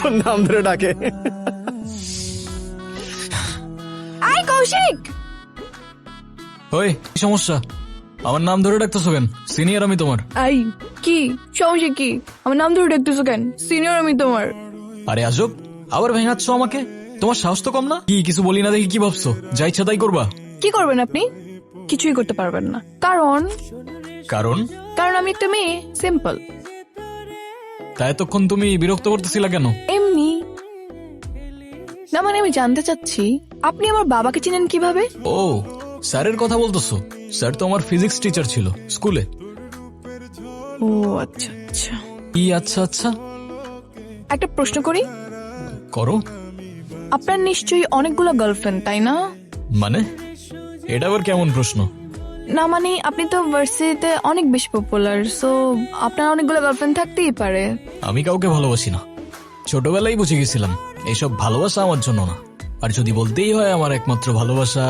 তোর নাম ধরে ডাকে। আই কৌশিক, ওই কি সমস্যা? আমার নাম ধরে ডাকতেছো কেন? সিনিয়র আমি তোমার। আই কি সমস্যা? কি আমার নাম ধরে ডাকতেছো কেন? সিনিয়র আমি তোমার। আরে আজব, আবার ভেঙাচ্ছ আমাকে? তোমার সাহস তো কম না? কি কিছু বলি না দেখি কি ভাবছো? যা ইচ্ছা তাই করবা? কি করবেন আপনি? কিছুই করতে পারবেন না। কারণ কারণ কারণ আমি একটা মেয়ে, সিম্পল। তা এতক্ষণ তুমি বিরক্ত করতেছিলা কেন? এমনি না, মানে আমি জানতে চাচ্ছি আপনি আমার বাবাকে চিনেন কিভাবে? ও, স্যারের কথা বলতেছো? স্যার তো আমার ফিজিক্স টিচার ছিল স্কুলে। ও আচ্ছা আচ্ছা। কি আচ্ছা আচ্ছা? একটা প্রশ্ন করি, করো। আপনার নিশ্চয়ই অনেকগুলো গার্লফ্রেন্ড, তাই না? মানে এটা আবার কেমন প্রশ্ন? না মানে আপনি তো ভার্সিটিতে অনেক বেশি পপুলার, সো আপনার অনেকগুলো গার্লফ্রেন্ড থাকতেই পারে। আমি কাউকে ভালোবাসি না। ছোটবেলায় বুঝে গেছিলাম এইসব ভালোবাসা আমার জন্য না। আর যদি বলতেই হয় আমার একমাত্র ভালোবাসা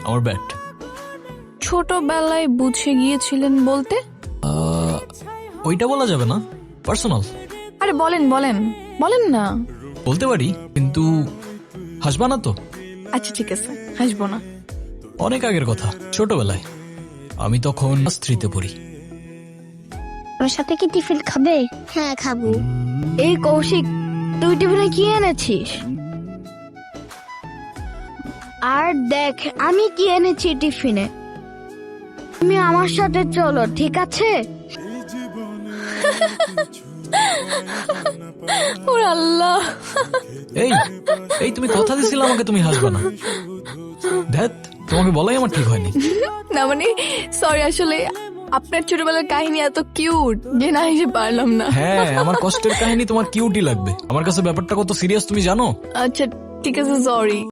আমার ব্যাট। ছোটবেলায় বুঝে গিয়েছিলেন বলতে? ওইটা বলা যাবে না, পার্সোনাল। আরে বলেন বলেন বলেন না। বলতে পারি কিন্তু হাসবা না তো? আচ্ছা ঠিক আছে, হাসবো না। অনেক আগের কথা, ছোটবেলায়। আমি তখন ক্লাস 3 পড়ি। আমার সাথে কি টিফিন খাবে? হ্যাঁ খাবো। এই কৌশিক, তুই টিফিনে কি এনেছিস? আর দেখ আমি কি এনেছি টিফিনে। তুমি আমার সাথে চলো, ঠিক আছে? ওরে আল্লাহ। এই এই তুমি কথা দিছিলে আমাকে তুমি হাসবা না। ধ্যাত, তোমাকে বলাই আমার ঠিক হয়নি। না মানে সরি, আসলে আপনার ছোটবেলার কাহিনী এত কিউট যে না হেসে পারলাম না। হ্যাঁ, আমার কষ্টের কাহিনী তোমার কিউটি লাগবে। আমার কাছে ব্যাপারটা কত সিরিয়াস তুমি জানো? আচ্ছা ঠিক আছে, সরি।